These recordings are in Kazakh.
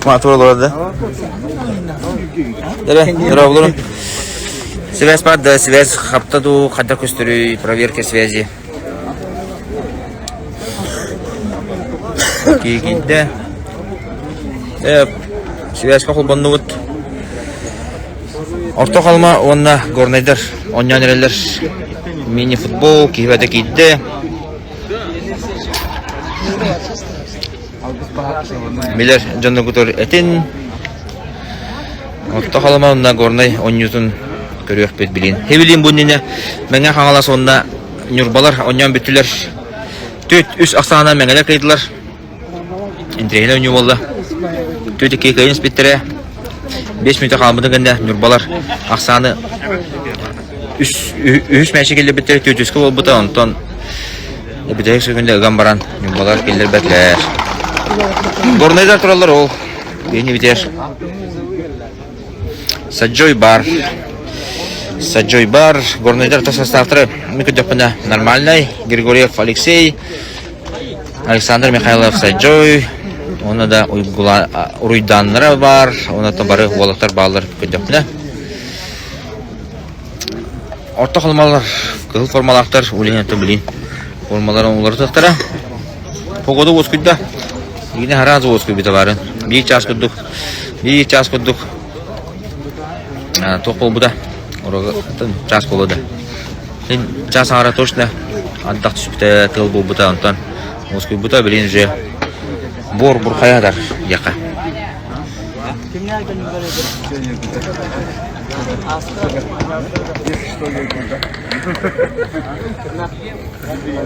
Matur olurdu. Здорово, Луру. Связь падает, связь хаптаду, хадда кустурю, проверка связи. Кикидде. Связь как улбанну вот. Орто қалма, онна горнайдар, оннян релер. Мини-футбол, кихвада кидде. Милер жанны күтөр этин. Орто қалма, онна горнай, оннютун көрөк бет билин. Хебилин бұнніне, мәңе қаңала сонна нюрбалар, оннян бүттілер. Төт үс ақсағына мәңелер кайдылар. Интрегелі өню болды. Төті кейкайын спеттері. 5 минута қалмыды кәнді нюрбалар ақсағаны үш мәші келді біттері төтіскі бол бұта. Онтан бітірек сөкінде ұған баран нюрбалар келдер бәтлер. Горнайдар тұралар ол. Бейні бітер. Саджой бар. Горнайдар тасаставтыры мүкідөпіні нормальный. Григорьев Алексей. Александр Михайлов Саджой. Оны да уруйданлары бар. Оны да бары уолықтар бағалар мүкідөпіні. Орта қалмалар, кығыл формалақтар, өлеңетті білейін. Формаларын олар тұқтара. Поғоды өз күдді. Егіне харазы өз күбіті барын. Бейік час күддік. Тоқ бол бұда. Час қолыды. Час ағара точно андақ түспіті тыл бол бұда. Онтан өз күбіті білейін же бұр қаядар яқа.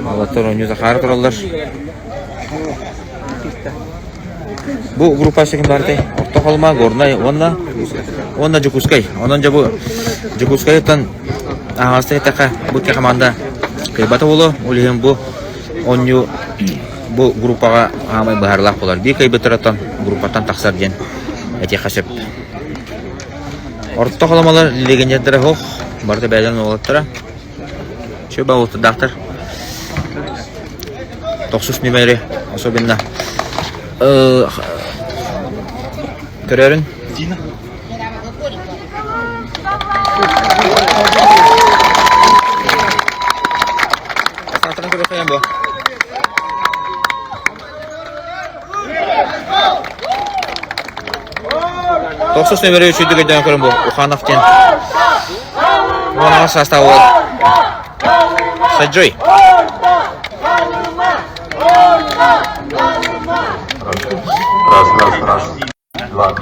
Алаттар өнюзі қары тұралар. Бұл группа шекін барды. Орта қалма, горнай, онна жүкускай. Онан жа бұл жүкускай өттен ағасты етақа бұтке қаманда қайбаты болу. Олеген бұл оню бұл группаға ғамай бағарлақ болар. Бей қайбатыр аттан группаттан тақсар ден әте қашып. Орта қаламалар легендердері хоқ. Барды бәлен олаттыра. Шөба олты дақтыр. 9 нөмері особенно көрерін. Сатырын көрі қойын бұл. Тоқсыз нөмері үшүйді көйден көрін бұл. Ухановтен. Оның састау ол. Саджой. Раз.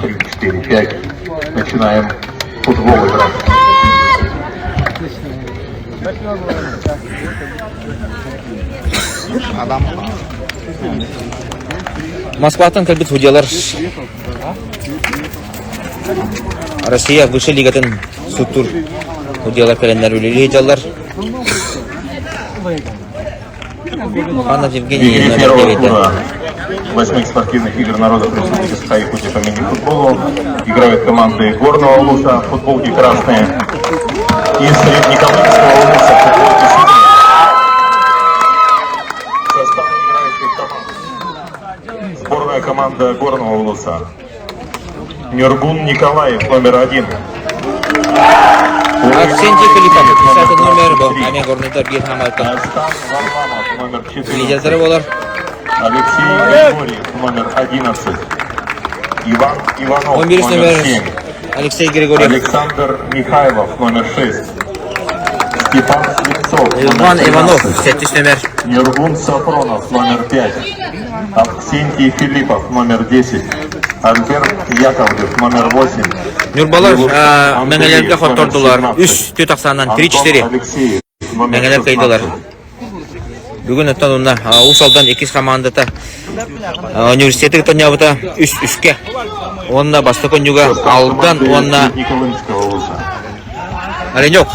2, 3, 4, 5. Начинаем футбол играть. Москватан кәлбет судьялар. Россия выше лигатын суттур судьялар кәлендер үлелі жалар. Ханов Евгений номер 9. 8 спортивных игр народов Республики Саха-Якутия по мини-футболу. Играют команды Горного Улуса, футболки красные, и Среднеколымского Улуса, футболки синие. Состав играющих команд. Сборная команда Горного Улуса. Нюргун Николаев, номер 1. Аксентий Филиппов, 10 номер был. Ами горный торгир хамайка. Астан Варламов, номер 14. Лидеры болар. Алексей Григорьев, номер 11. Иван Иванов, номер 7. Алексей Григорьев. Александр Михайлов, номер 6. Степан Слепцов, Иван Иванов, 7 номер. Нюргун Сафронов, номер 5. Аксентий Филиппов, номер 10. Альберт Яковлев, номер 8. Нюрбалар мәңелерге қоттырдылар. 3 тақтағынан 3-4 мәңелер қайдылар. Бүгін өттен онна Усалдан 2 командата университеті өттен ябыта 3-3-ке. Онна басты конюга алдан, онна Оленек.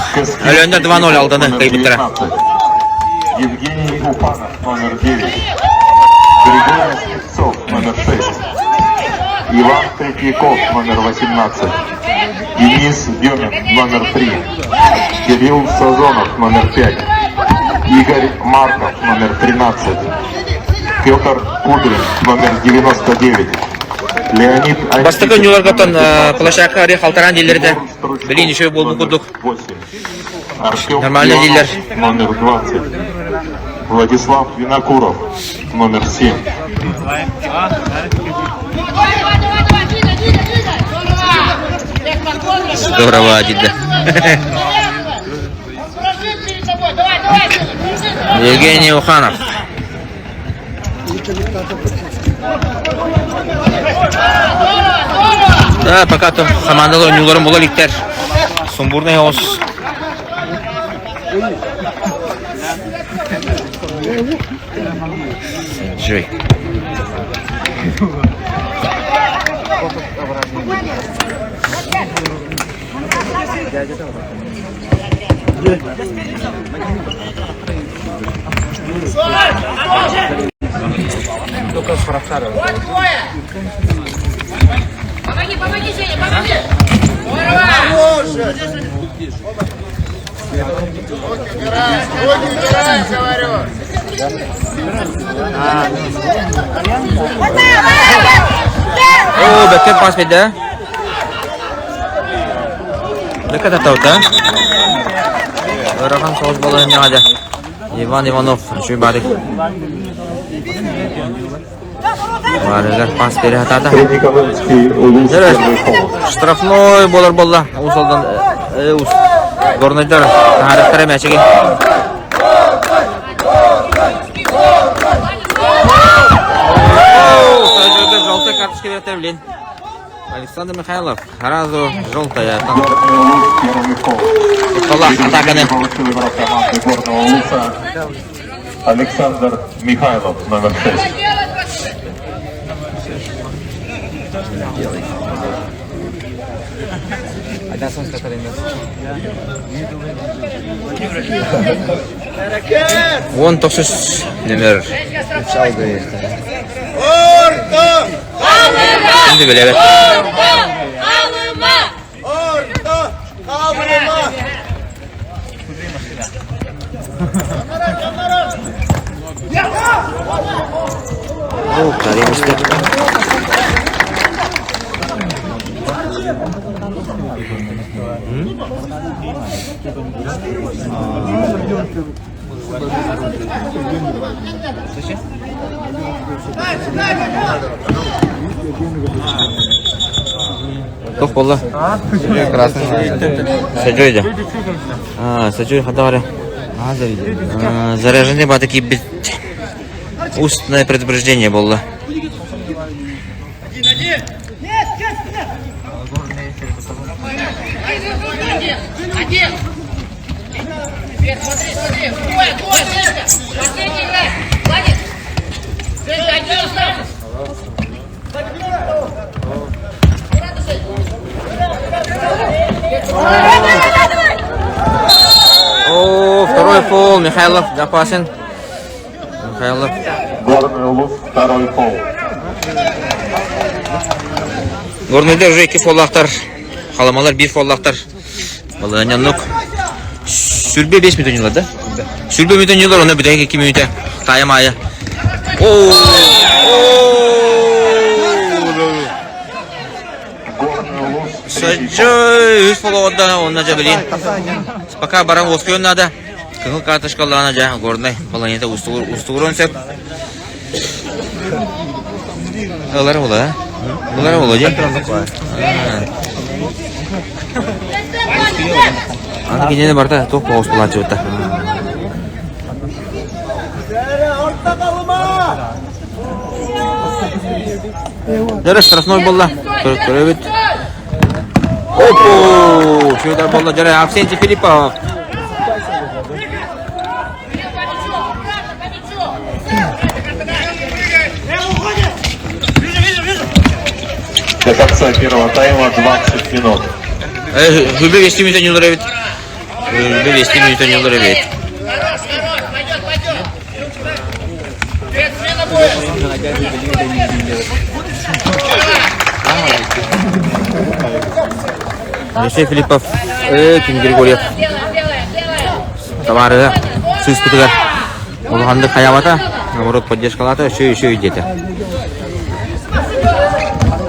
Оленер 2-0 алданы қайбыттыра. Евгений Упанов, номер 9. Григорий Слепцов, номер 6. Иван Третьяков, номер 18. Денис Демин, номер 3. Кирилл Сазонов, номер 5. Игорь Марков, номер 13. Петр Кудрин, номер 99. Леонид Бастыкын юларгатан площадка ари халтаран дилерде. Билин еще бол мукудлук. 8. Артем Нормально дилер. номер 20. Владислав Винокуров, номер 7. Здорово, Адида. Евгений Уханов. Да, пока то командалар ойнууларын боло ликтер. Сумбурный ос. Жой. Помоги, Женя, помоги! Убирай, говорю! О, бекет пас беде. Бекет атаута. Рахан соғыз болайын неғады. Иван Иванов, үші бадық. Барыгар пас бері атады. Штрафной болар болла. Усалдан горнайдар. Харықтары мәшеге. Желтая карточка берет блин. Александр Михайлов. Сразу желтая. Атаканы. Александр Михайлов, номер 6. Вон токсус номер. Şimdi böyle evet. Oh, karıymıştı. Тох болла. Красный. Саджойда. Саджой хадара. Заряжены ба такие бит. Устное предупреждение было. Один! Смотри, смотри! Двое, Женька! Последний играй! Владик! Женька, один остался! О, второй фол. Михайлов запасен. Михайлов. Горный Улус, второй фол. Горныйда уже 2 фоллақтар. Қаламалар 1 фоллақтар. Баланянлық. Сүрбе 5 минут ойнылар, да? Сүрбе минут ойнылар, оны бүдәйге 2 минута. Тайым айы. Саджой, 3 фол отда, онна жа білейін. Пока баран оской оннада. Кыңыл картышқалағына жа, горный. Баланета устығыр онсеп. Олар ола, а? Олар ола, жа? Аны кенені барда, тоқ боғыз бұланчы өтті. Жәрі штрафной болла. Көрі бет. Опу! Шүйдар болла жәрі. Авсенти Филиппов. До конца первого тайма 20 минут. Гүлбе 20 минут не лоровит. Гүлбе 20 минут не лоровит. Алексей Филиппов, Ким Григорьев. Товары, сыз күтігер. Олғанды қаябата. Наоборот, поддержка лата, еще идете.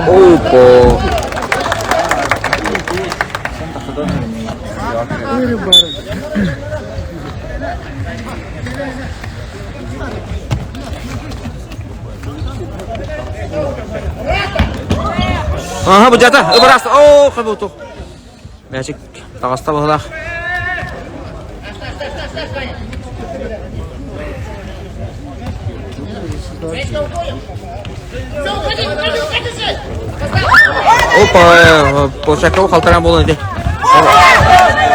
Опа. Ага, bu jatuh. Beras. Oh, kabur tuh. Magic. Taqasta bolaq. Опа, Полшаков халтаран bo'ldi.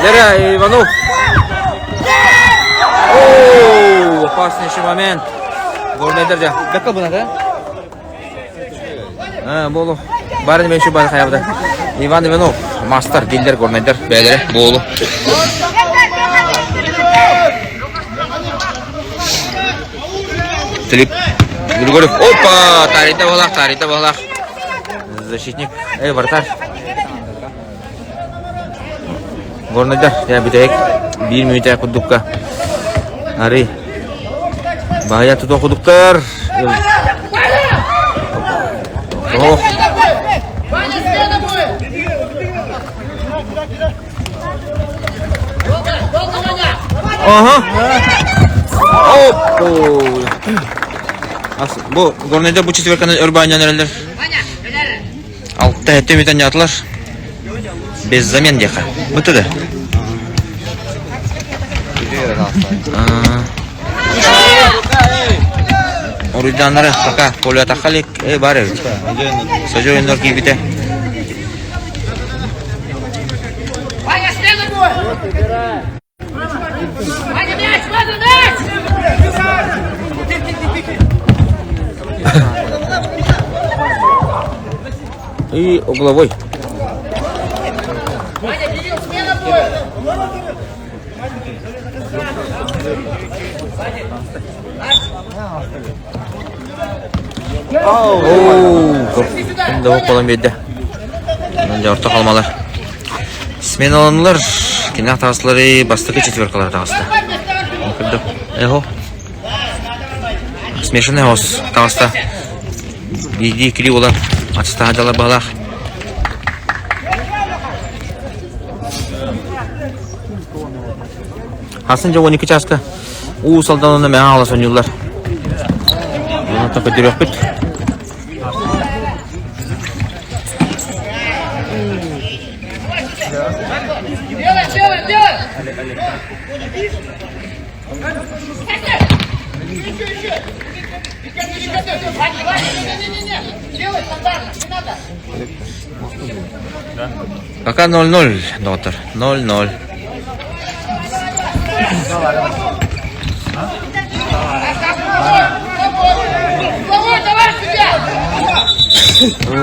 Лера Иванов. О, опасный момент. Горнайдерде. Бекка бунада. Болу. Барын мен şu бар хаябда. Иван Иванов, мастер дилдер горнайдер бәлере болу. Филипп Григорьев. Опа, тарита болақ. Защитник. Вратарь. Горнайдер. Я битек. 1 минутта кудукка. Ари. Bahaya tuh dokter. Oh. Aha. Oh. Bu Gornayda bu четверканы Урбанян herhalde. 6 минуттан жатылар. Без замен деха. Бутыды. Уриданлары пока поле атакалик. Бары. Сажо ойындар кейбіте. Ваня, стена бой! Ваня, мяч! И угловой. Ваня, Кирилл, смена бой! Şimdi bu kolum yedi. Önce orta kalmalar. Smen alanlar. Kine tasları bastıkı четверкалар тағысты. Okudum. Eho. Смешанный ос тағысты. Биди кiri olan. Atışta hadalar bağlar. Hasınca 12 çaska. Saldan onu mea ala sonuyorlar. Ona takı direk bit. Делай! Делай стандартно, не надо. Пока 0-0, доктор. 0-0. Давай сюда!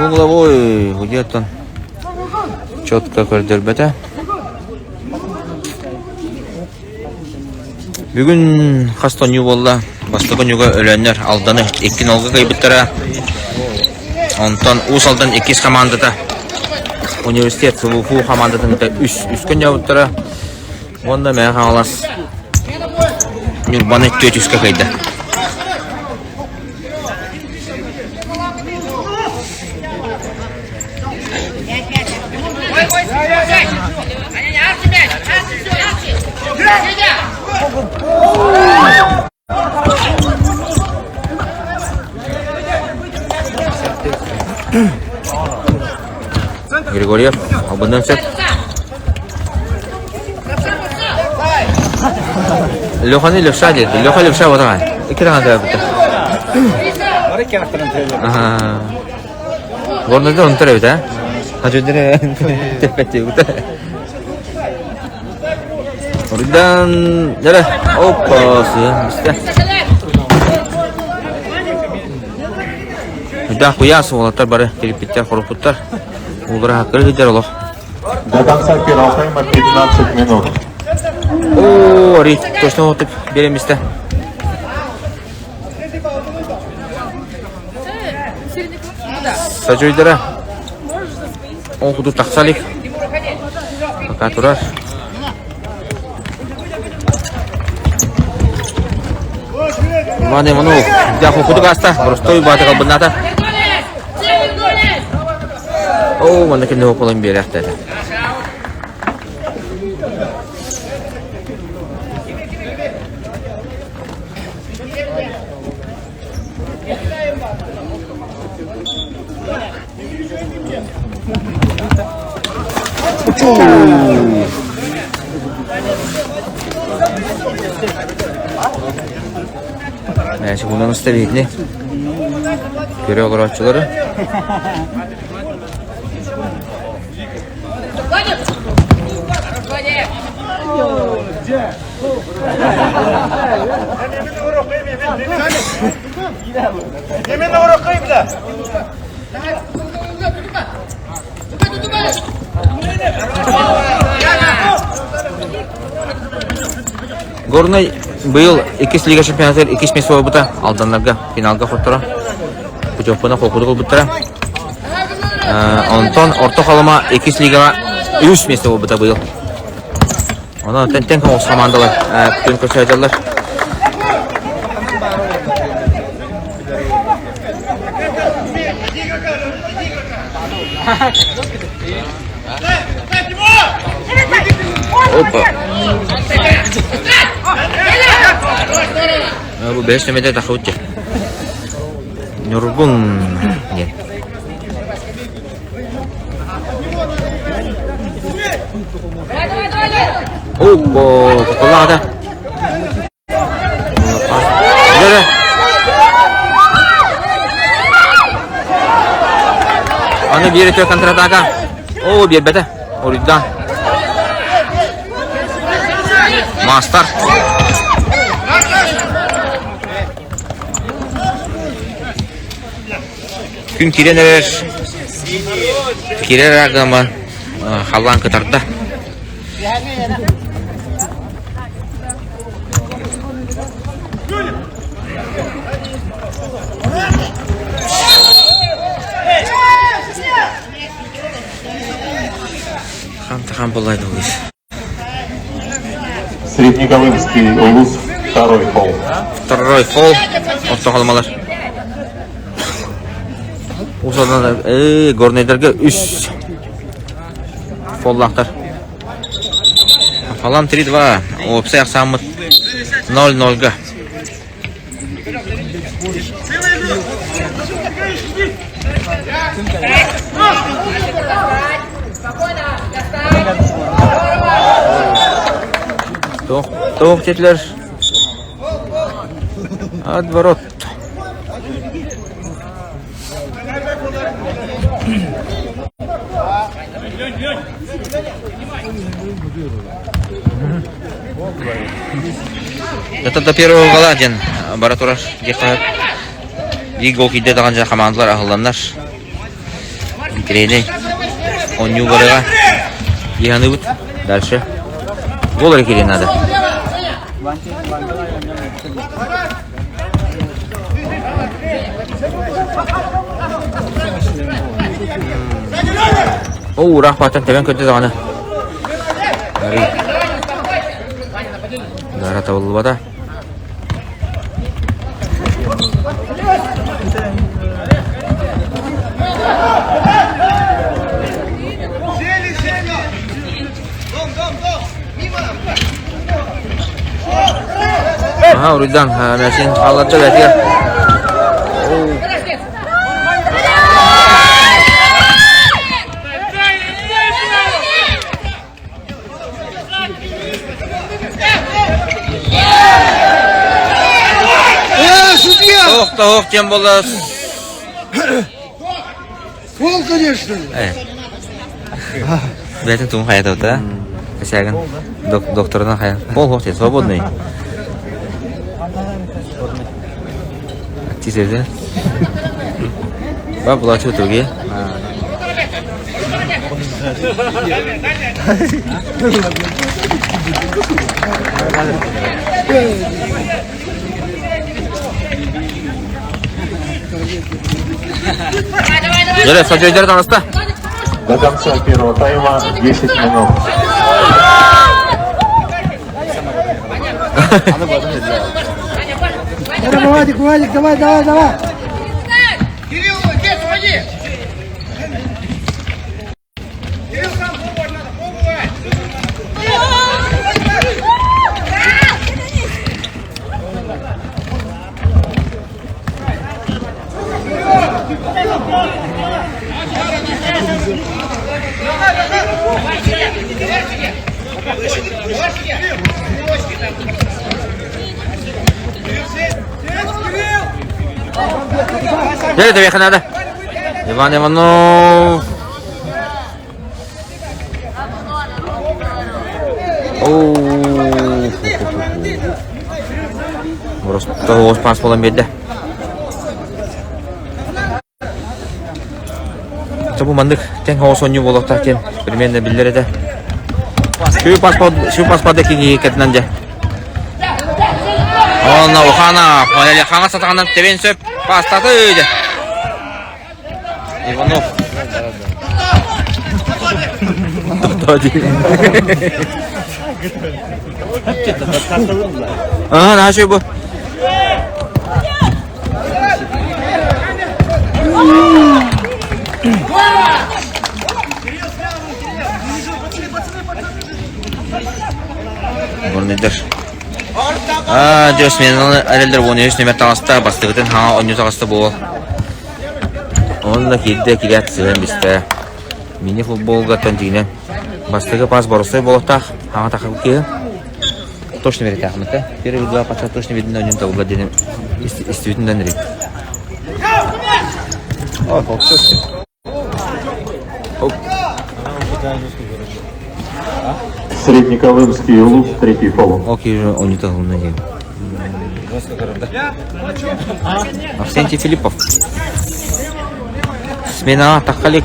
Угловой где-то четко көрдөрбөтө. Бүгүн Хастон Юволла бастыгын юга өлөннөр алданы 2-0 кайбыттара. Онтон Усалдан 2 командада. Университет СВФУ командатын үскөн жабыттара. Онда мен калас. Нурбаны 400 кайда. Григорьев, обыдан сет. Лёханы левша деді. Лёха левша отырған. Икіраған да бұты. Горнада оны тұрай бұты, Хажудыры теппетті бұты. Орыдан, жәрі. Опа, сүйен, бізді. Үдді құясы олаттар бары, терепеттер, құрықпыттар. Улдары хақыры кедер олық. До конца первого тайма 15 минут. О, Ари, точно отып беремізді. Сажойдары. Оқуды тақсалик. Пока тұрар. Мане ману дяху худгаста, простой батал бната. О, мане кино полон берехте. Neyse bundan istevikli. Görüyor kıraççıları. Горный был 2 лига чемпионаттар 2 место бута алданларга финалга хоттора. Путевканы кокуду буттара. Антон орто халыма 2 лигага 3 место бута был. Аны тен командалар күн көчөйдүлөр. Опа. Bu 5 metre takıvıcı. Yorgun. Нет. Опа, попала ada. Ada. Аны бери тök контратака. О, бербеді. Ориддан. Мастар. Күн киренер. Кирер агама. Халан кытарда. Хам булайды бұл еш. Среднеголынский улус, второй фол. Второй фол. Орта қалмалар. Осадан горнайдарға 3 фоллақтар. Фалан 3-2. Опса яқсамыд 0-0-ға. Тоқ жетілер. Отворот. Это до первого гола ден баратураш дехат. И гол киде даган жа командалар агылдандар. Тренер. Он не угорела. Яганы бут. Дальше. Гол рекери надо. О, рахпаттан тебен көтті дағаны. Дара табылы бада. Aha, Uridan, Mersin halatça betiyor. Тоқ, тем болас. Фол, конечно. Бәтін тұғын қаят ауды, кәсәгін докторынан қаят. Фол хоқ тез, свободный. Тезерді. Ба, бұлачы өтуге. Jelе, сочетер таныста. До конца первого тайма 10 минут. Владик, Владик, давай, давай, давай. Кирилл, здесь уходи! Кирилл, сам пробовать надо, пробовать! Где это ехать надо? Иван Иванов. Просто оғыз пас болан берді. Бұл мандық тен оғыз ойны болуқта кен. Примерно білдер еді. Шу пас бады кеге кәтінен де. Оны ұқана. Қаңа сатағаннан тебен сөп. Пастаты өйді. Иванов. Ага, наша bu. Görünüdür. Josmen'in əllər bunu üç nömrə tağısta bastığıdan ha oyunu tağısta bu. Onunla kildə kilət sığın bizdə. Mini futbolga tanjine. Бастыгы пас борысы болотак, ага такып ки. Точно берет ахматта. Первый два паса точно видно на нем того гадене. Истинно нри. О, фокус. Оп. Среднеколымский луч, третий фол. Окей, же он не того на нем. Арсентий Филиппов. Смена Тахалик.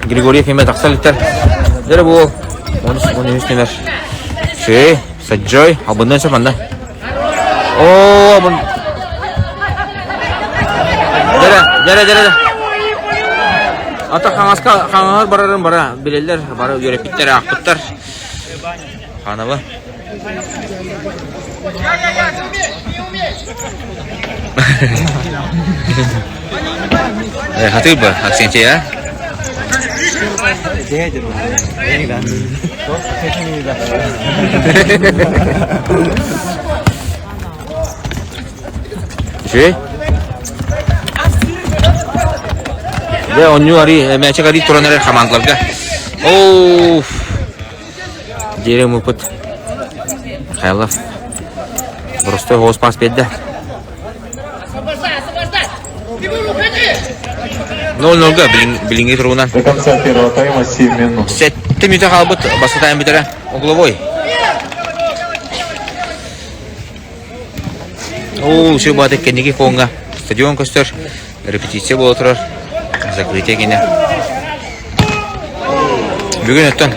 Григорьев имя Тахсаликтер. Дәрі бұл. 13 нөмір. Шей, Саджой. Абындан сөп анда. Ооо, абын. Дәрі. Ата қаңағар барарын бара. Білелер, бара өрепіттер, ақпыттар. Қанабы. Хатыр ба, Аксенте, а? Şey? Ve onu arı, maçı arı turanlar kamandlarga. Of. Diyelim uput. Hayalaf. Просто hoş pas bedde. Освобождать! Фигуру уходи! 0-0'ga bilingi turunan. До конца первого тайма 7 минут. 7 minutga qalbit basta time bitara. Oglovoy. Oo, şu badak kendiki fonga. Stadion koster. Repetisiya bo'lib turar. Закрытие gene. Bugun o'tdan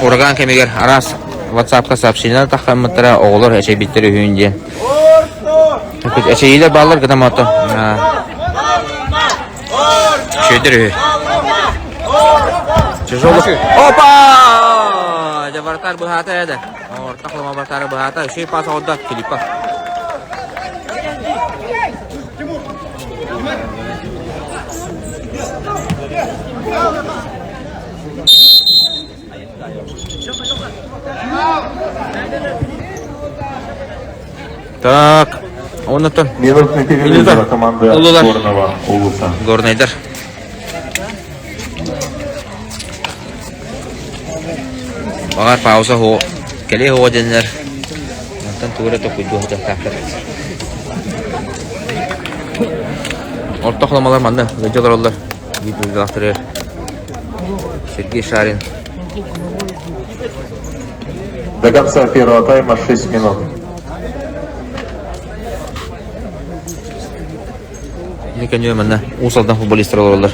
Uragan kemiger aras WhatsApp'ga сообщение taqammatara oğullar eçe bitleri hüyünce. Eçeyiler bağlar gıdamatta. Şöyle. Тяжелый. Опа! Это вратарь Бахата это. Ортақлама вратарь Бахата. Шей пас отдат Филиппов. Так, он это. Минутный перерыв для команды Горного Улуса. Горнайдар. Багар пауза хо. Келе хо денер. Антан тура то куйду хата тахтар. Ортақламалар манда, видеолар олар. Видеолар. Сергей Шарин. До конца первого тайма 6 минут. Никанье манда усалдан футболисттер олар.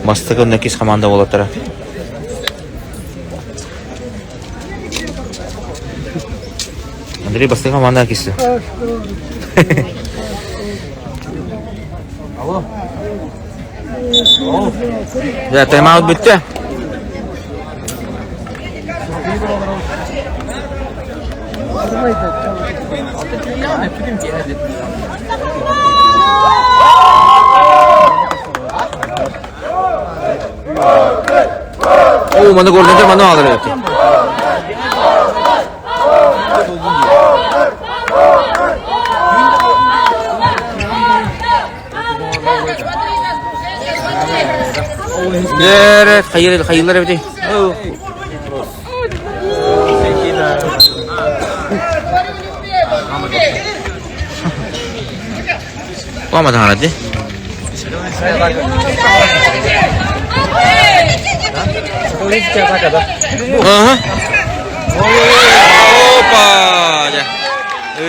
Бастыгы накис команда болатара. Андрей бастыгы команда кисти. Алло. Ya timeout bitti. О, mana ko'rganda mana oldiryapti. Yer, hayırlar evde. Olmadı hadi. Aha. Опа!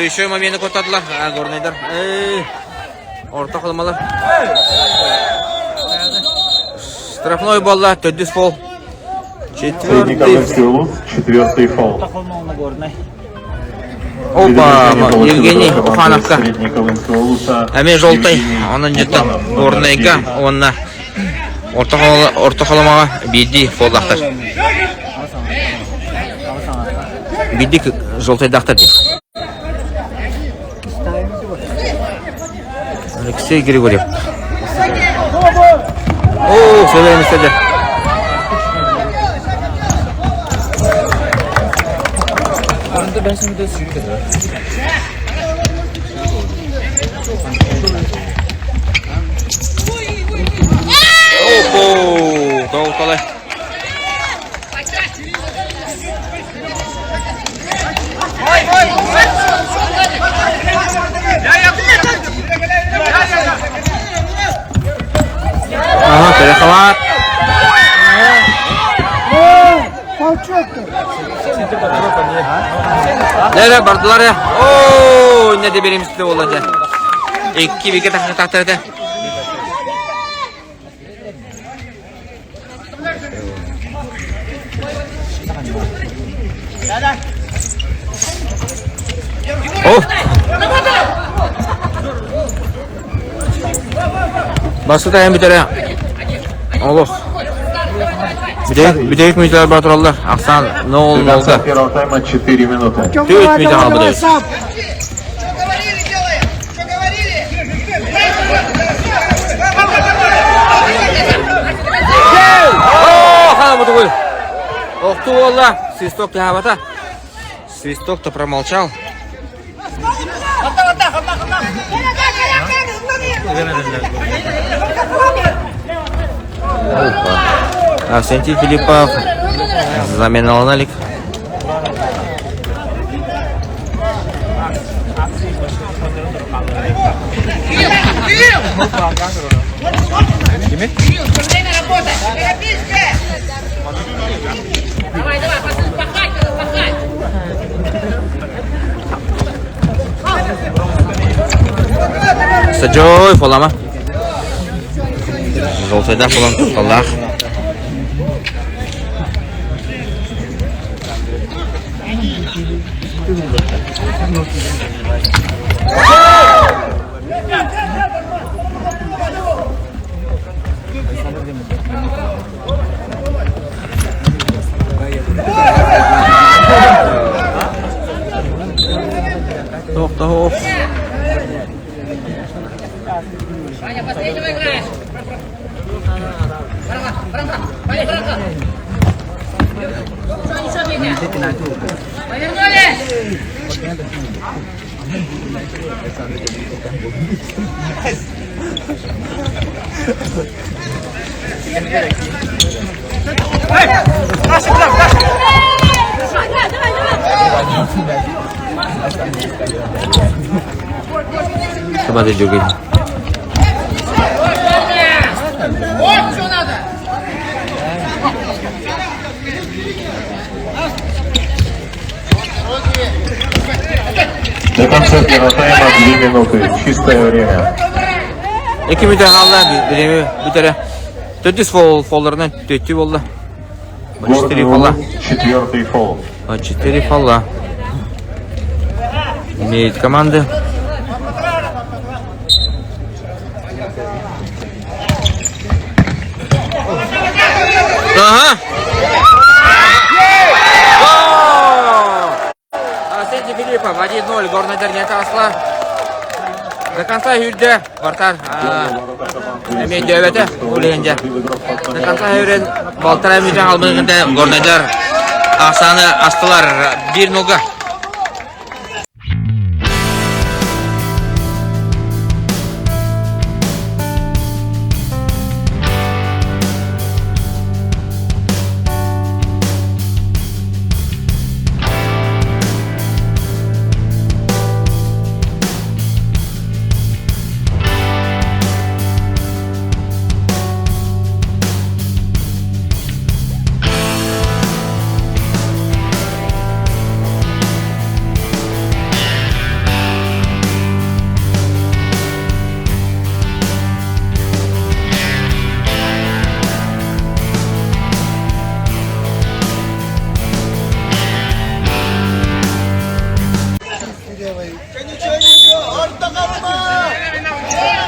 Еще моментni ko'rsatdilar. Ko'rinaydir. Orta qilmalar. Штрафной балла, 4 фол. Среднеколымский Улус, 4-й фол. Опа, Евгений Ухановка. Среднеколымского Улуса. Әме жолтай, оның жеттен орнайға, онына орта қаламаға бейді фолдақтар. Бейді жолтай дақтар дейм. Алексей Григорьев. О, сөйлейін істеді. Ben şimdi de sürük ederim. Oho, doğru kolay. Aha, telefon. Nereye bardılar ya? Ooo ne de benim üstüne olacak. İki bir kere taktırdı. Oh. Bastı da hem bir tane. Allah. Büyük müjdeler Baturallar. Aksan ne oldu? До конца первого тайма 4 минуты. Büyük müjde aldı diyor. Hala bu da gol. Oktu valla. Свисток для авата. Свисток-то промолчал. Арсентий Филиппов. Замена Ланалик. Время работать! Давай, пахать! Саджой, фолама. Желтайда фолам, фолах. Топ. Ваня, последнего играешь! Браво! Еще бегай! Повернули! Смотри, Джугин. Вот что надо! До конца первого тайма 2 минуты. Чистое время. İki müddet kaldı. Bir tane. 400 follarından 400 oldu. 4 фола. 4-й фол. 4 фола. Имеет команды. Ага. Арсентий Филиппов. 1-0 горнайдар не таслар. До конца юрде Бартар. Мен дövete улегенде. До конца юрен Балтар эмежен албыгында горнайдар Ақсаны астылар 1-0-га.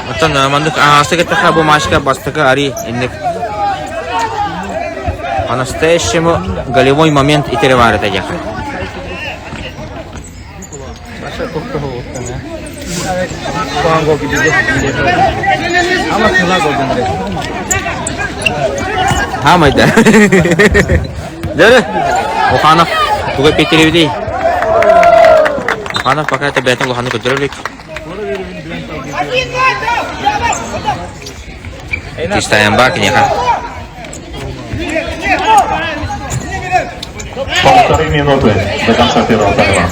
Оттан мандык астыгы таха бу машка бастыгы ари инник. По-настоящему голевой момент итере бар эта яха. Хамайда. Дәрі. Уханов тугай петеревдей. Уханов пока это бәтін Уханы көтірілік. Тистаем бар, кнеха. 1,5 минуты до конца первого тайма.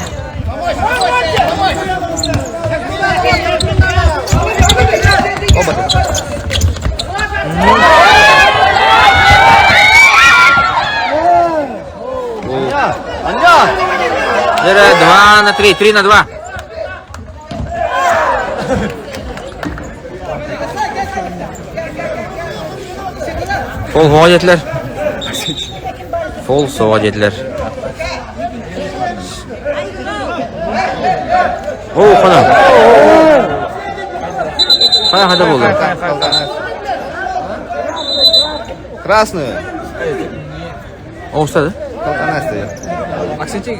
Дәрі 2-3, 3-2. Фол ғадетлер. Фол соғадетлер. Оу, қана. Қада болды. Красную. Оу, ұстады? Максимчик.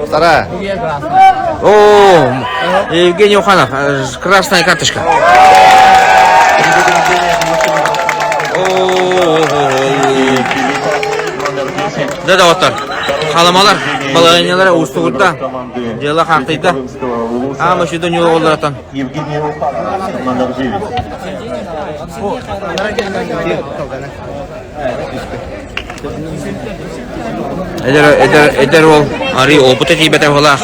Вторая. Оу, Евгений Уханов. Красная карточка. Да, оттар. Халамалар, балайнялар устугурда. Дела хактыйда. Ама шуды нюл олдыраттан. Евгений Уханов, номер 9. Эдер ол ари опыты тибете хола.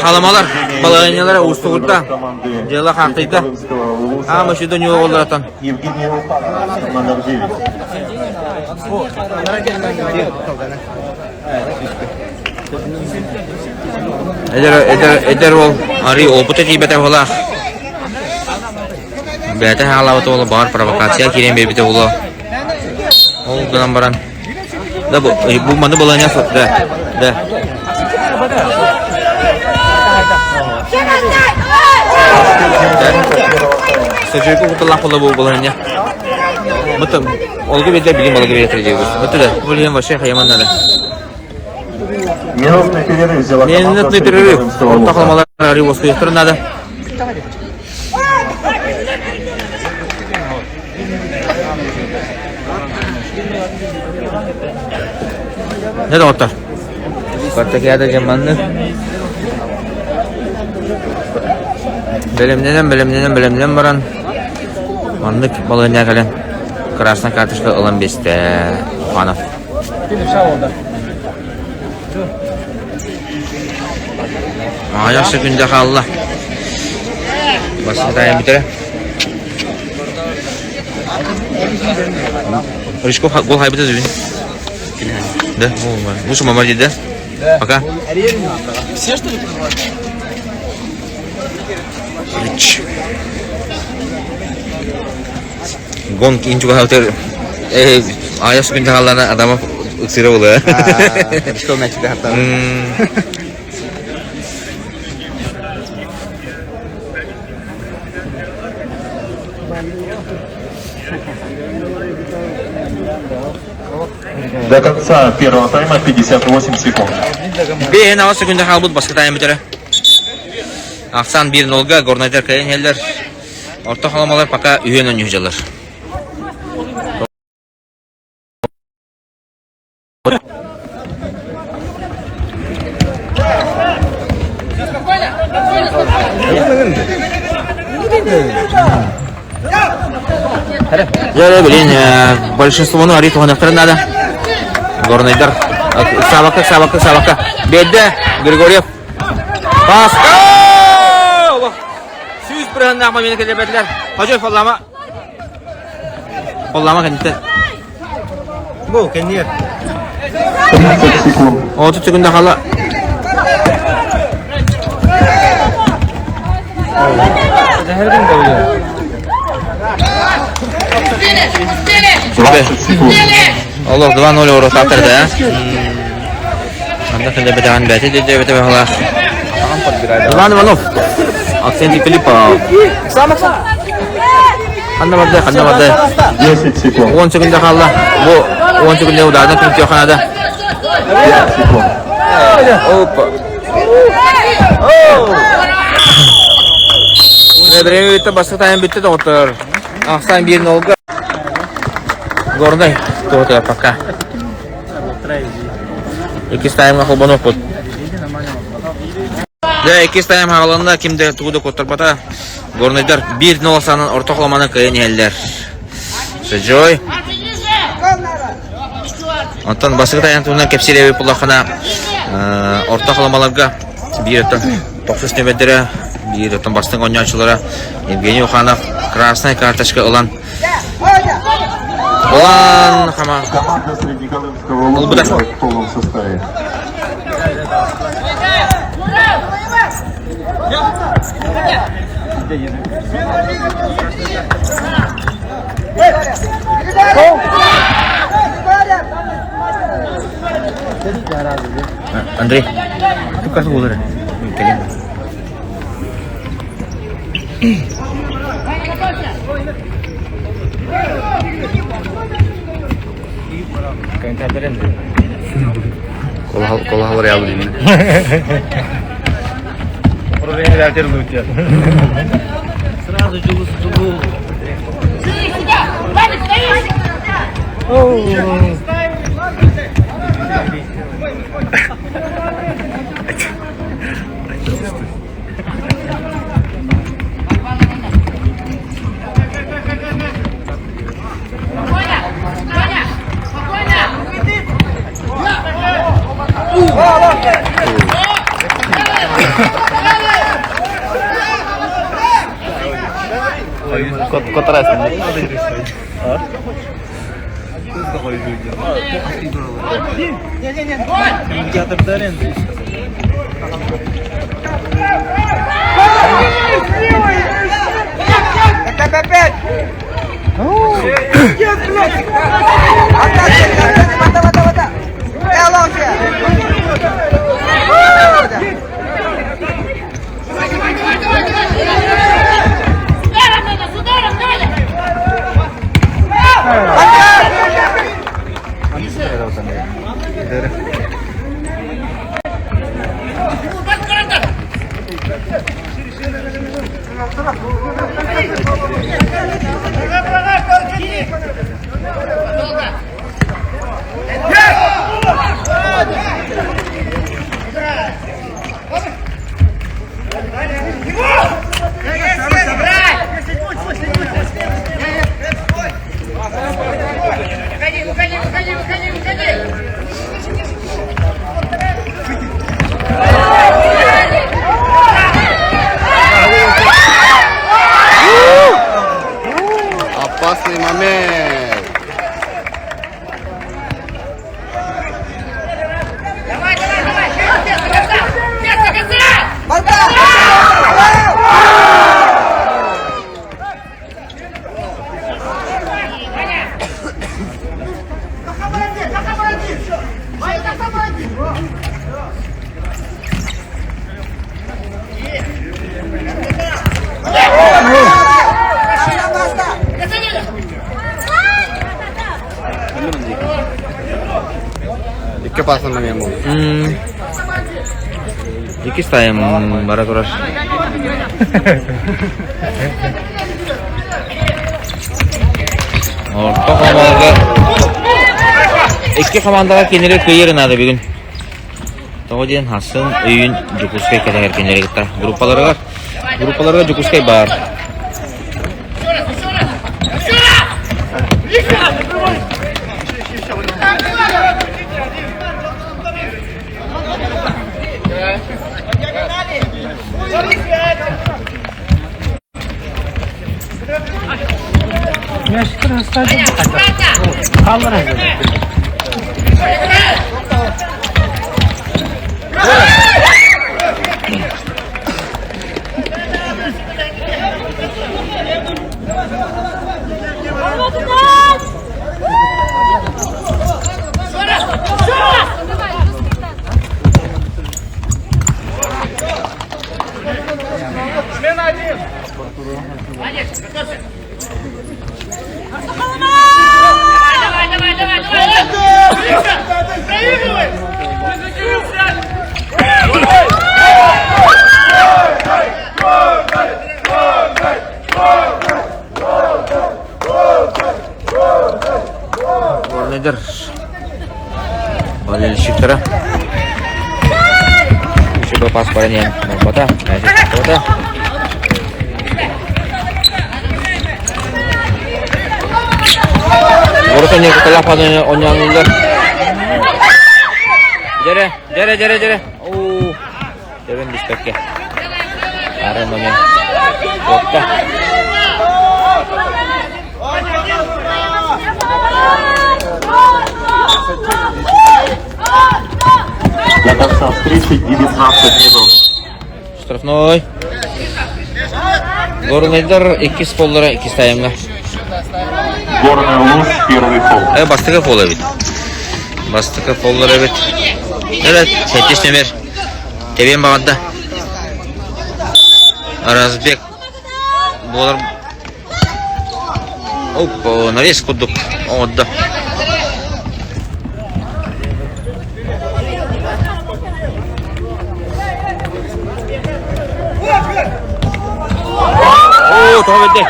Халамалар, балайнялар устугурда. Дела хактыйда. Ама шуды нюл олдыраттан. Евгений Уханов, номер 9. Эдер ол ари опыты тибете хола. Бәті халаваты олы бар провокация керен бебете олы. Ол дынан баран. Да, bu mana bolanya da. Sejauh itu telah kalau bolanya. Betul. Olga beda bilim olga beda terjadi. Betul dah. Boleh masih kayak mana dah. Минутный перерыв взяла команда Minutный перерыв. Orta kalmalar Rivos kıyıktır nada. Ne de otar? Kartaki ada zamanlı. Belemlenen baran. Anlık balığına gelen. Krasna kartışka olan beste. Fanov. Yaxshi kunda Allah. Başka tayın bitir. Rishko gol haybeti düzgün. Да, bu şu mamar dedi. Пока. Все что ли? Гон инчу хатер. Аяш kunda Allah'ına adama ıksırı oluyor. Что мяч hatta. До конца первого тайма 58 секунд. Bir hava sekunda kalbut başka tayın bitir. Aksan 1-0'ga Gornaylar kayın heller. Orta kalamalar paka üyen oyuncular. Я блин, большинство арит онактар надо. Горнайдар. Савака. Беде Григорьев. Пас. Süz bırakın nakma beni kelebetler. Hacı fallama. Fallama kendisi. Bu kendi. 30 секунд. 30 sekunda kala. Zehirden dövüyor. Allah 2-0 euro taptırdı ya. Anda kelebeten beti de beti hala. Иван Иванов. Акценти Филиппов. Kandamadda. 10 секунд. 10 sekunda kaldı. Bu 10 sekunda udardan kim yok kanada. 5 секунд. Hoppa. Ve bitti başka tayın bitti de otur. Aksan 1-0'ga. Gorday. Tuh apakah. İki tayın kalban okut. Ve iki tayın havalarında kimde tuğdu koturbata. Gornaylar 1-0 sanın ortaklamanı kayın eller. Sejoy. Ondan başka tayın tuğundan kepsilevi pulakına ortaklamalarga bir ötün 9 nöbetlere bir ötün bastın oyunculara Evgeniy Ukhanov krasnay kartaşka olan kama Команда Среднеколымского Луны в полном составе. Андрей, tu kasih bola dah. Kain taberan. Kalau Real ini. Orang yang dah terluka. Сразу джугу. Kota rasmi. Мата. Опасный момент. Давай, давай, давай! Место, коса! İki pasın момент bu. İki sayım barat uğraş. Orta komandaga ikki komandaga kenere kıyırınadı bugün. Toğudien Hasan Öğün Cukuskay kadar kenere gitti. Gruppalarga Cukuskay var. Nedir? Balil shiftera. Coba pas parenya. Kota. Kota. Ortanya ketelah padanya onyangiler. Jere. Oh. Jeren dispekke. Karen namanya. Kota. Для конца встречи 19 минут. Штрафной. Горнайдар 2 фоллара 2 таймга. Горный луж, первый фол. Бастыга фол бит. Бастыга фоллар бит. Evet, 8 номер. Тебен баганда. Разбек. Болар. Опа, нарез кудук. Отда. О, товарищи.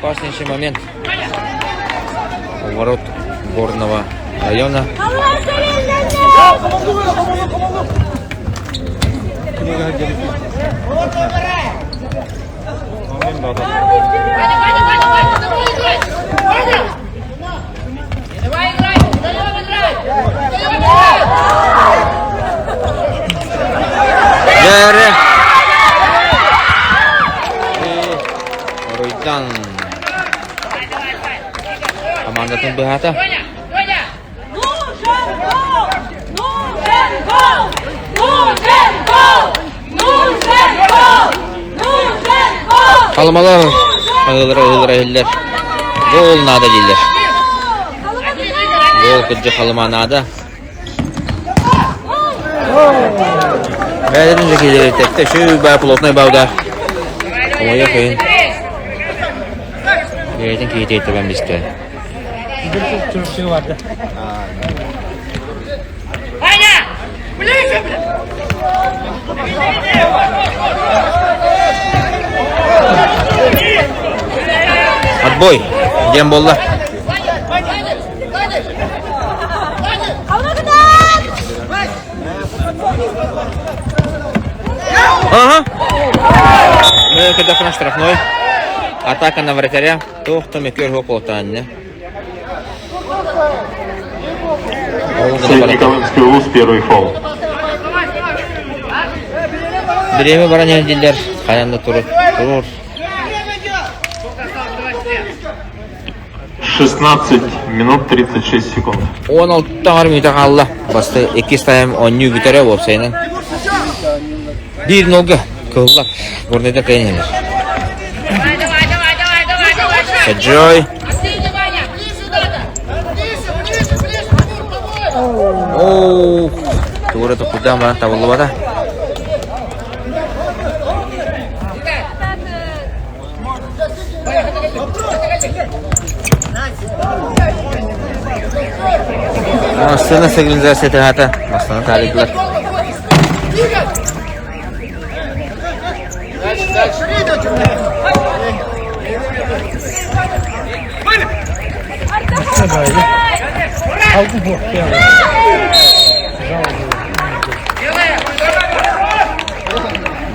Опаснейший момент у ворот горного района. Ruitan команда Тумбихата. Нужен гол! Kalmalar ığılır eller. Gol nada diller. Gol kıcı kalma nada. Bәлерін жекелері тәтті. Şu бәр плотный бауда. Оя қойын. Еретін кейті етті бән бесті. Ваня! Ближе, блин! Отбой. Дем болды. Ага. Ну, это на штрафной. Атака на вратаря. Тоқты мекер гополтанне. Средний Колымский улус, первый фол. Біреме баран дилер. Қаянда тұрur. 16 минут 36 секунд. 16 минута қалды. Басты 2 тайм 10 бітері болып сайынан. 1-0 кыллап. Горнайда кайнелер. Саджой. Оу. Туғыры куда ма табылды бада. Астана сигнализация тахата. Астана таликлар.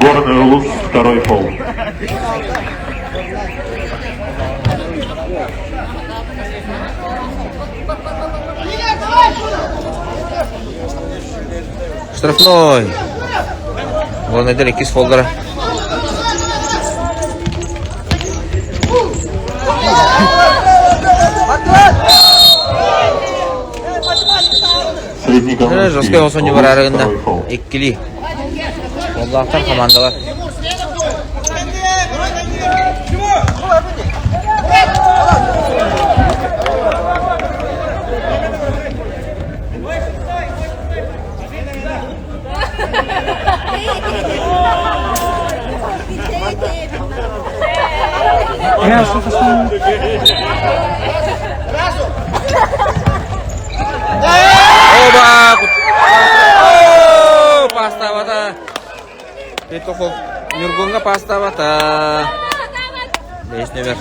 Горный улус, второй фол. Штрафной. Горнайдар 2 фолдара. Средний Колымский Жорсткой улус, осонью бар арығында. второй фол. Еккili. Оллақтар командалар. Оба! Ооо! Паста бата. Петухов Нюргунга паста бата. 5 номер.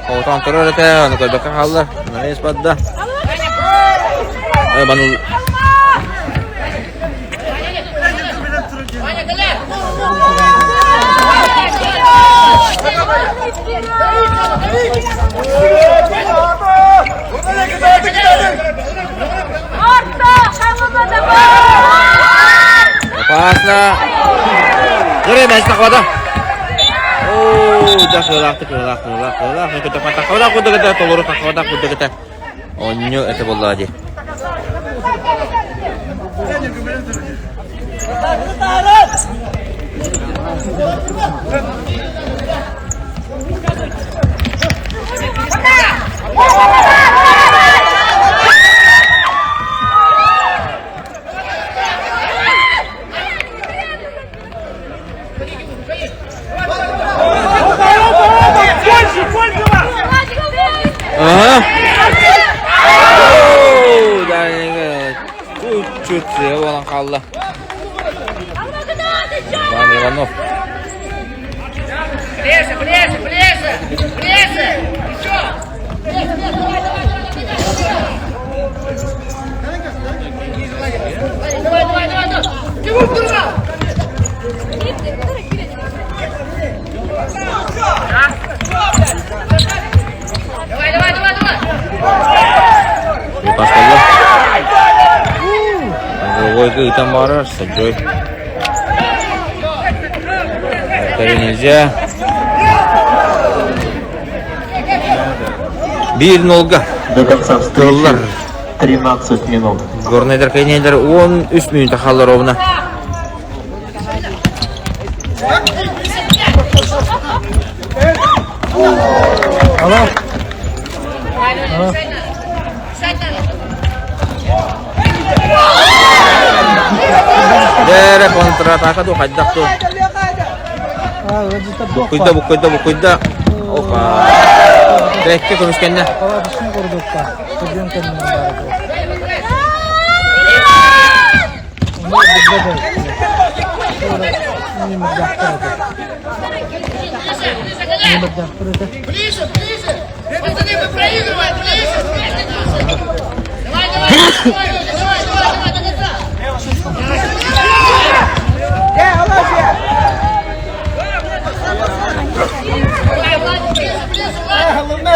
Қоутан тұрыр әті. Оны көбекке қалды. Нарес бадда. Баныл. Опасно. Жure мәжді қуада. Ооо, жақылақты. Көті қуада құдығыда, толыры қуада құдығыда. Оню әті болды ади. Ооо, дайынғы чуть болан қалды. Ван Иванов. Ближе! Еще! Давай! Чего вдруг? Pas kaldı. Golga hitam barar. Sajoy. Arteri nельзя. 1-0. До конца встречи 13 минут. Горнайдар кайнелер 13 минута қалды ровно. Allah. Dere kontra-ataka tuh, kajak tuh. Ah, wajib tabuk. Bukuyda. Opa. Bekle konuşkenler. Kala düşün kurdukta. Kudyon kendine bari. Ini berjakter itu. Ini berjakter itu. Ближе! Пацаны, вы проигрываете! Ближе!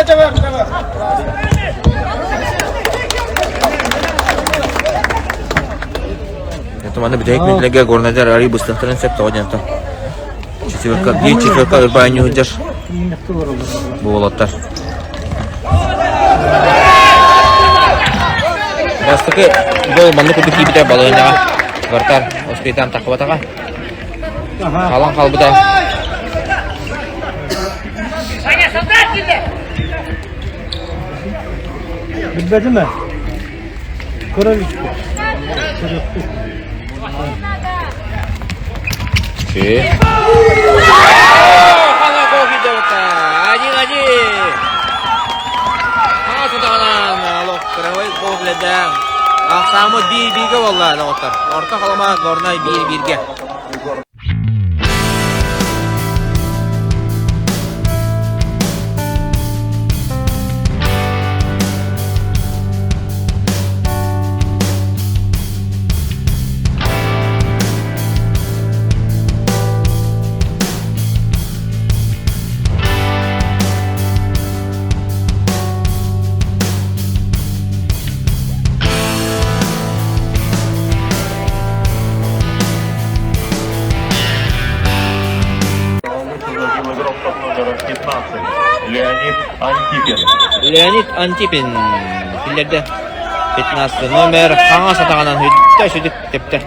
Давай! Teman-teman bedek mitlega gornajar ari bustahtaran sep tawajan ta. Четверка ырбайны уйдер. Болоттар. Растыкы гол манны куды кибите балыйнага. Гартар оспейтан такыбатага. Калан калбыда. Саня, солдат келді! Bilmedi mi? Koraviç. Oke. Kala gol gitu ta. Aji. Sudah kanan. Loh, terawih gol ledang. Sama bir-birge vallahi dostlar. Orta kalama Gornay 1-1'ge. Леонид Антипин. Fillerde 15 номер. Қаңа сатағанан хүдді тепті.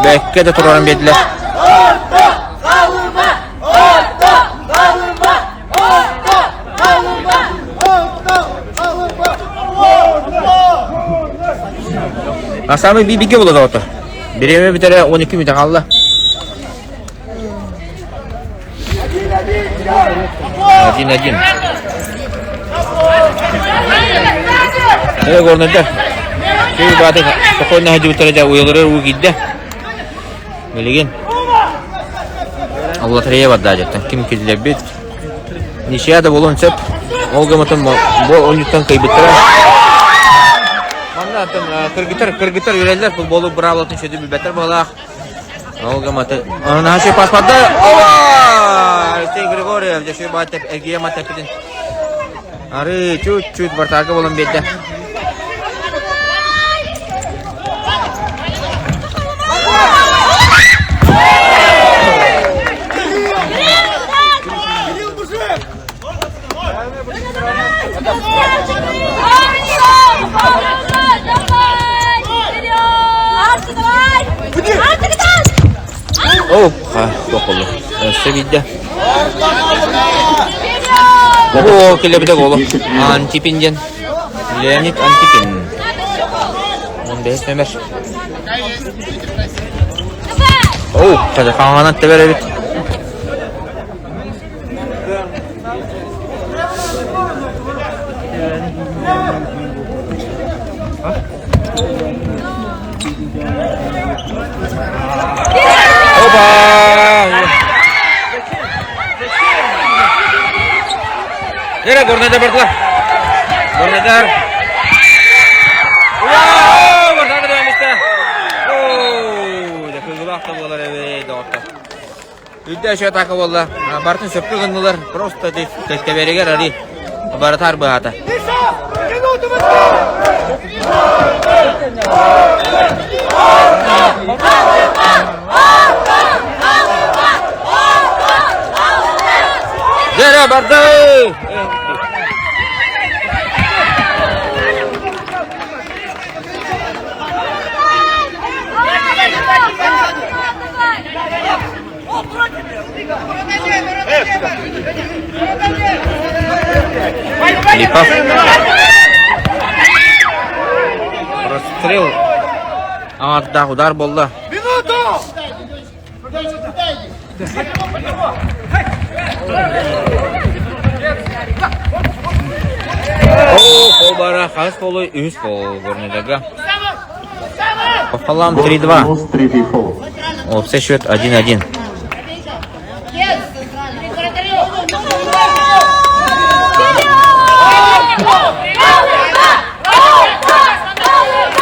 Бәкке де тұрарын беділі. Асамы бейбеге болады отыр. Біреме бітері 12 мүті қалды. Один. Ini gornajar. Ini berarti pokoknya haju teraja uyalur ugidde. Meligen. Allah tereye vadda ajattan. Kim kizlebet. Nişiyada bolon sep. Olga matan bu oyuncudan kaybettiler. Manda atan kırgıtar yüreliler futbolu bravlatın şöyle bir beter balak. Olga matan. Ana şey paspada. Alexey Grigoriev же бат Эгия матапидин. Ары чуть-чуть бартага болон бедде. Oh, dokulu. Sevildi. Bu kelebide golu. Antipin'den. Leonid Antipin. 15 numara. Oh, kaza kanat da verebilir. Opa! Nere Gornajar bertuah. Gornajar. Wow, bertahan devam etti. Oh, da kızılak da bolar evet orta. Üdde aşağı takı bolla. Bartın söpkü gındılar. Просто teberiger ari. Baratar bu hata. Zera bardı. Филиппов. Прострел. Аңатта удар болды. Қол бара, қағыз қолы, үз қол көрінедігі. Пополам 3-2. Минус, третий фол. Опция счет 1-1.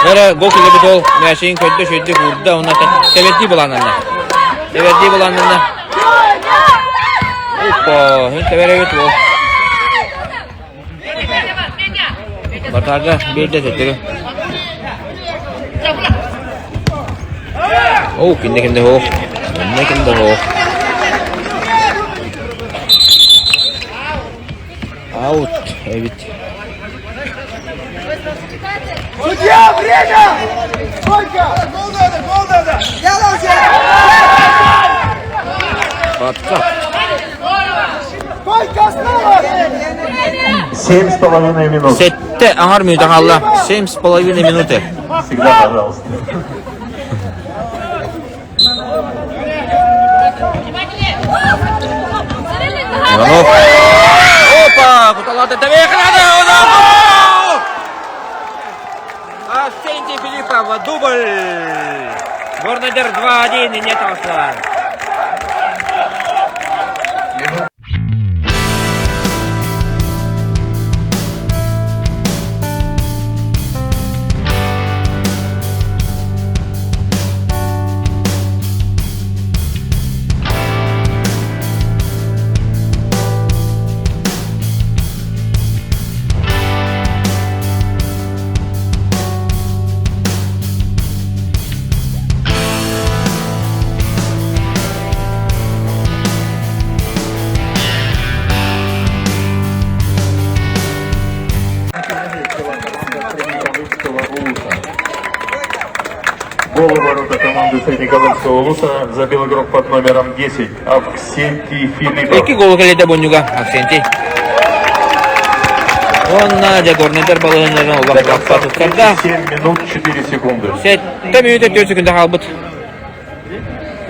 Бәрі гол келебет ол, мәшейін көтті ұрды, оны тәбетті боланында. Опа, хен тәбәрі өт ол. Батарға берді тәттігі. О, кенде хоқ. Аут, әбет. Судья, время! Сколько? Гол надо! Делайте! Батқа. Сколько осталось? 7,5 минут. Сетті аңар минуты қалды. 7,5 минуты. Всегда, пожалуйста. Иванов. Опа, құталады. Тәбе қырады. Арсентий Филиппов, дубль. Горнайдер 2-1 и нет ауса. Гол в ворота команды Среднеколымского Улуса забил игрок под номером 10 Авксентий Филиппов. Екі гол келеді бұнюға, Аксенти. Онна де Горнайдер балығынларын олақпа тұттарда. 7 минут 4 секунды. 7 минуты 4 секунды қалбыт.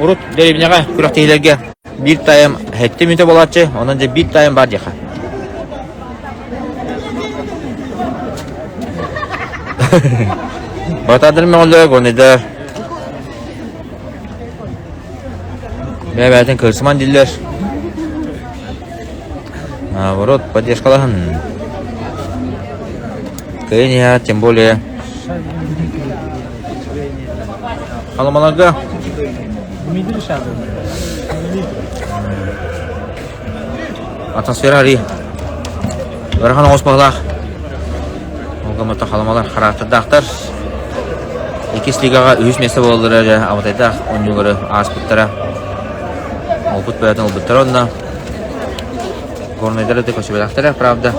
Урут дәребінеға күрақтейлерге бір тайым 7 минуты болатшы, онан же бір тайым бар жеқа. Батадыр мен олы Горнайдер. Бәбәтін кырсыман диллер. Наоборот, поддержкалаһын. Кения, тем более. Халамаларга. Атмосфера ри. Бархан оспағлақ. Олғаматта халамалар харақтырдақтар. Екес лигаға өз месті болдыры, абытайдақ, он югары аз бұттыра. Опыт бәйтін ұлбыттыр онына. Горнайдары да көшібелақтыра, правда.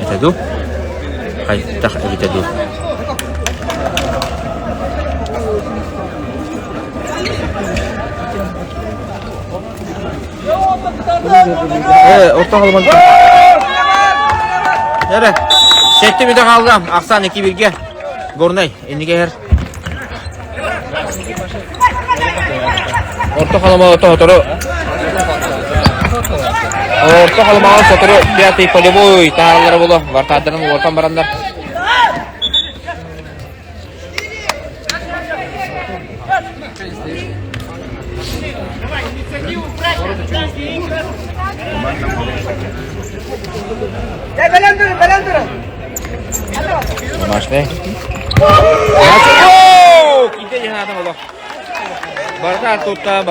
Етеду. Қайттақ әбетеду. Орта қалыман. Әрі, 7 минуты қалды. Ақсан 2-1-ге. Горнай, ендіге әр. Орта қалыман отыры. Орта қалыман отыры. Пятый полевой тағылары болу. Вартадырын ортан барандар. Belem durun. Домашний. Ооо! Кинте жанатым олу. Бардар тутта.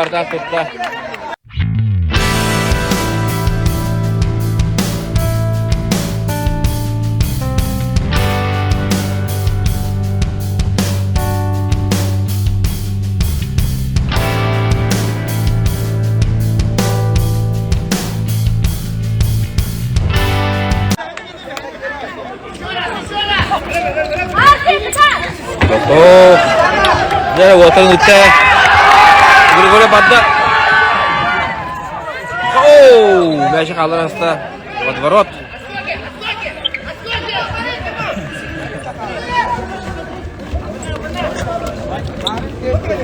Jadi water utte. Gol badda. Мяч қалар аста. Подворот. Оу.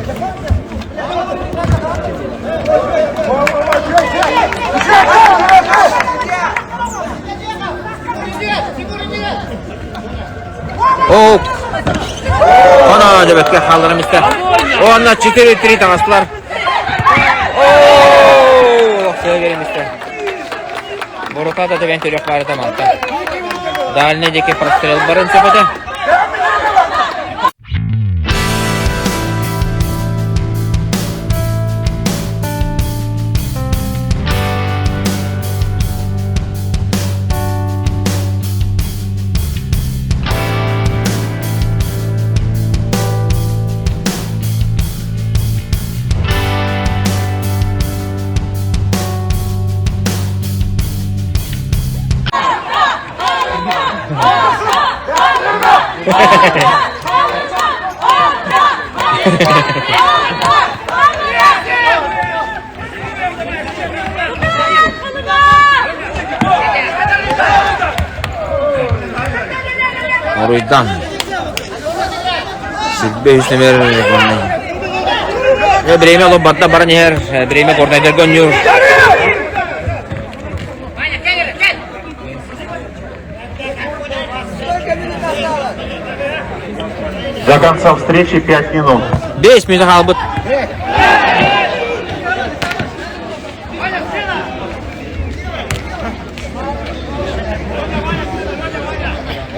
Ana cebetke kaldırım iste. O anda 4-3 tağıstılar. Ooo. Sıra gelin iste. Боротата да вентиль охварата малта. Дальний деки прострел барın sepete. Ruidan. Sibbe Hüsnemer kornay. Ya Breme lo batta baran yer. Breme kornay der gönüyor. До конца встречи 5 минут. 5 minut kalbut.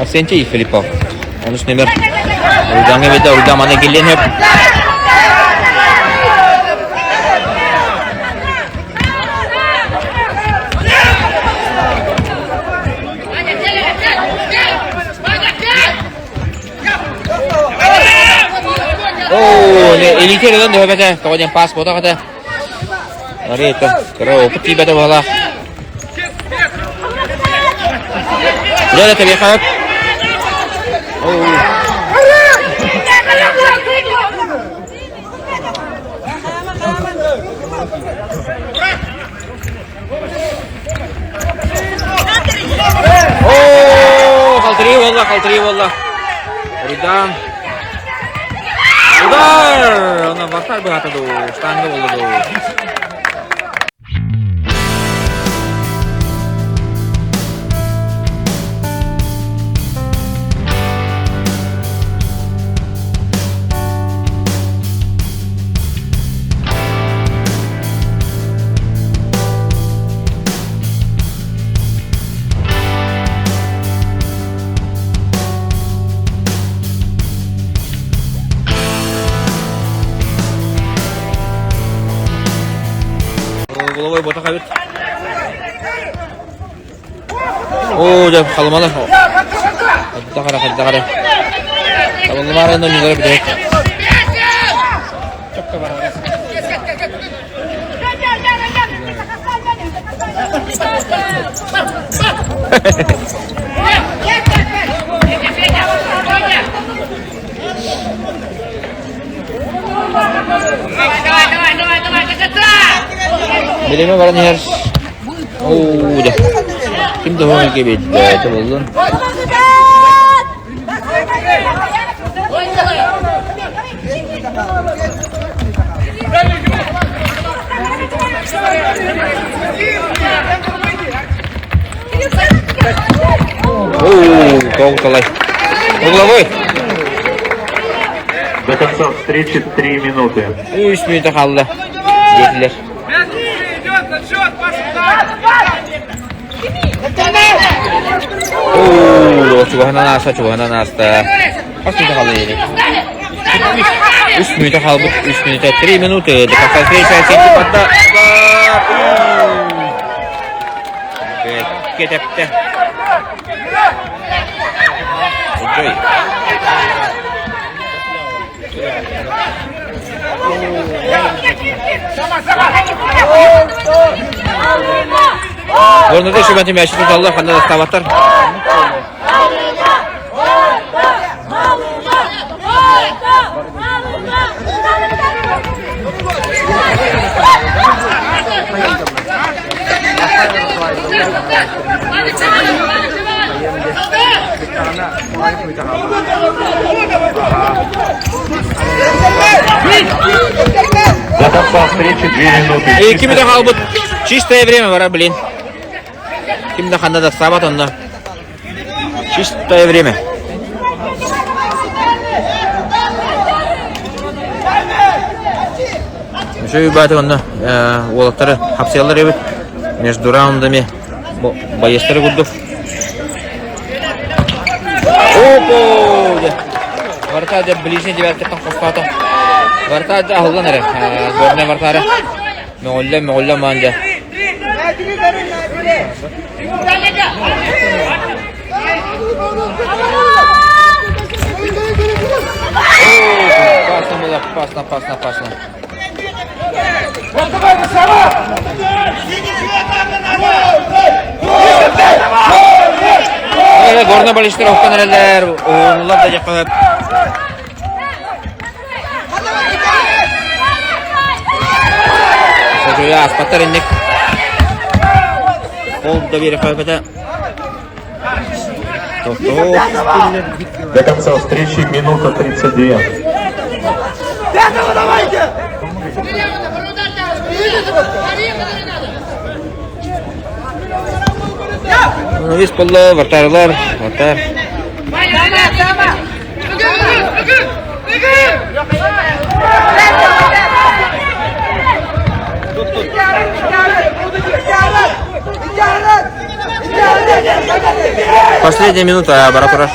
Ascenci Filipov. 13 numara. Ruidan'a veda. Ruidan mana gelen hep. Oh, ini kira kan dia kata, kawan yang pas foto kata. Hari itu, kero peti bata bola. Dia ada terbiasa. Oh. Oh, kalteri wallah. Ruidan. Uдар! Ona bakar bu hata do. Standa oldu do. Головой бота кабит. О, жап халмалы. Хадда кара. Халмалы но не зарып дек. Bileme var nih harus. Oh, udah. Kim tuh yang kayak beda itu belum. Oh, kau kalah. Головой. До конца встречи 3 минуты. 3 minut kaldı. Yediler. Oh, çubuğuna nasta. Kaç minut kaldı yedi? 3 minut kaldı. 3 minut. 3 minut. Dekat kaysa senti patta. Ketepte. Enjoy. Orada da şu bence meşhur Allah kanında da stavatlar. До конца встречи 2 минуты. И ким да халбут. Чистое время вара, блин. Ким да ханда да сабат онда. Чистое время. Еще и баты онда. Олактары хапсиялар ебет. Между раундами боестары гуддув. Опо! Варта де ближний девяткаттан қоспаты. Варта де ахылдан әрі. Горный вартары. Меғолля маңда. Опасно. Горный балиштер оққан әрелер. Оңылар да жақып. Сәжуя аспаттар ендік. Қол да бері қойбеті. До конца встречи минута 32. Вис полы, вартарлар, вартар. Последняя минута, баракураш.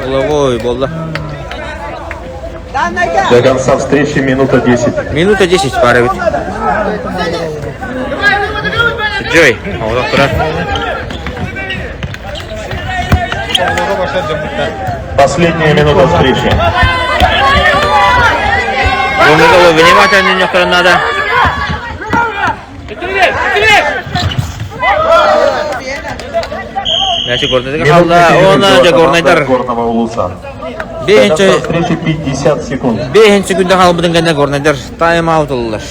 Головой болда. До конца встречи минута 10. Минута 10 пары ведь. Джой, баракураш. Последняя минута встречи. Внимательно немножко надо. Значит, горный халда, он же горный дар. Горного улуса. До Бейнче, конца встречи 50 секунд. бейнче күнде халбудың генде горный дар. Тайм аут олар.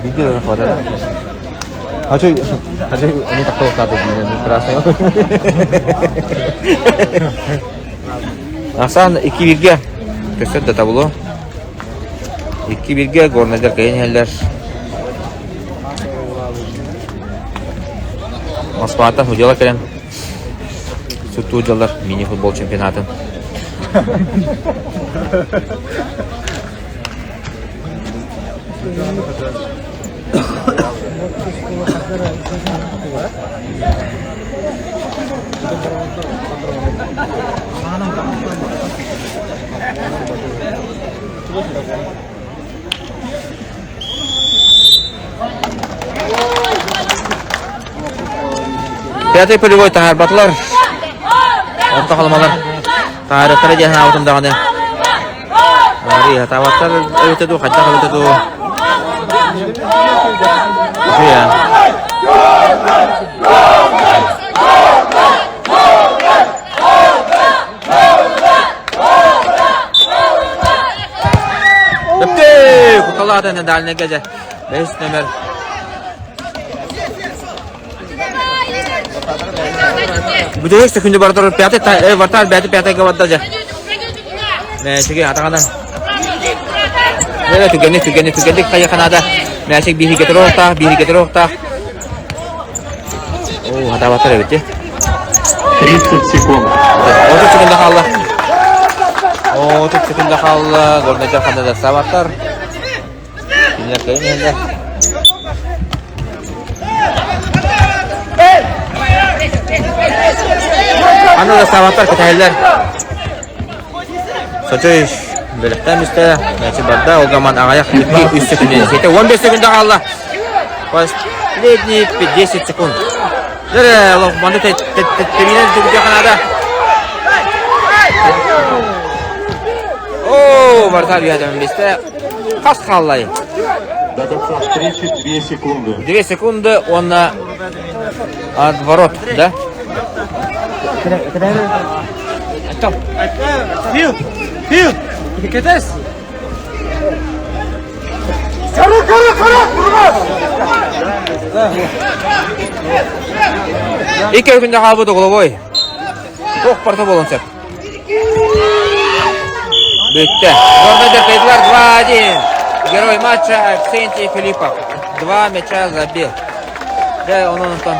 Видео хватает. Хочу не такого статуса, не красный. Асан 2-1-ге көсөт да табылу. 2-1-ге горнайдар кайын елдер. Москвада удела керен. Сүтту уделдар мини-футбол чемпионатын. Пятый полевой тахар батлар. Орта халмалар. Тарихтары жаһан аутындагы. Ари таваттар өтөдү, кайта өтөдү. Жия. Өпте, куталады дальний геже. 5 номер. Будешь секунду бардыр пятый, вратарь пятый гавадда же. Мәшеге атағандан. Түгенді қайы қанада. Мәшек бири кетір оқтақ. О, атабаттар өтте. 30 секунд. 30 секунда қалды. 30 секунда қалды. Горнайдар қандада сабаттар. Кинлер қайын енді. Anda savaşlar ketaylar. Soçoy belirten üstte. Neyse barda o zaman ayak 2 sekund. 15 sekund kaldı. Последний 10 секунд. Жere Allah bana terminen tutuyor kanada. Oo, vartar bir adam liste. Kas kallayı. До конца встречи 2 секунды. 2 секунды он отворот, да? Фил! Кетес! Kara! 2 күндө калбыды головой. Ох, порто болонсеп. Битте. Горнодер Кайдлар 2-1. Герой матча Аксентий Филиппов. 2 мяча забил. Да, он там.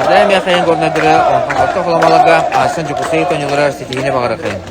Да, мехаин Горнодер, орто коломаларга Асан Жукусей тонюлара сетигине багара кайын.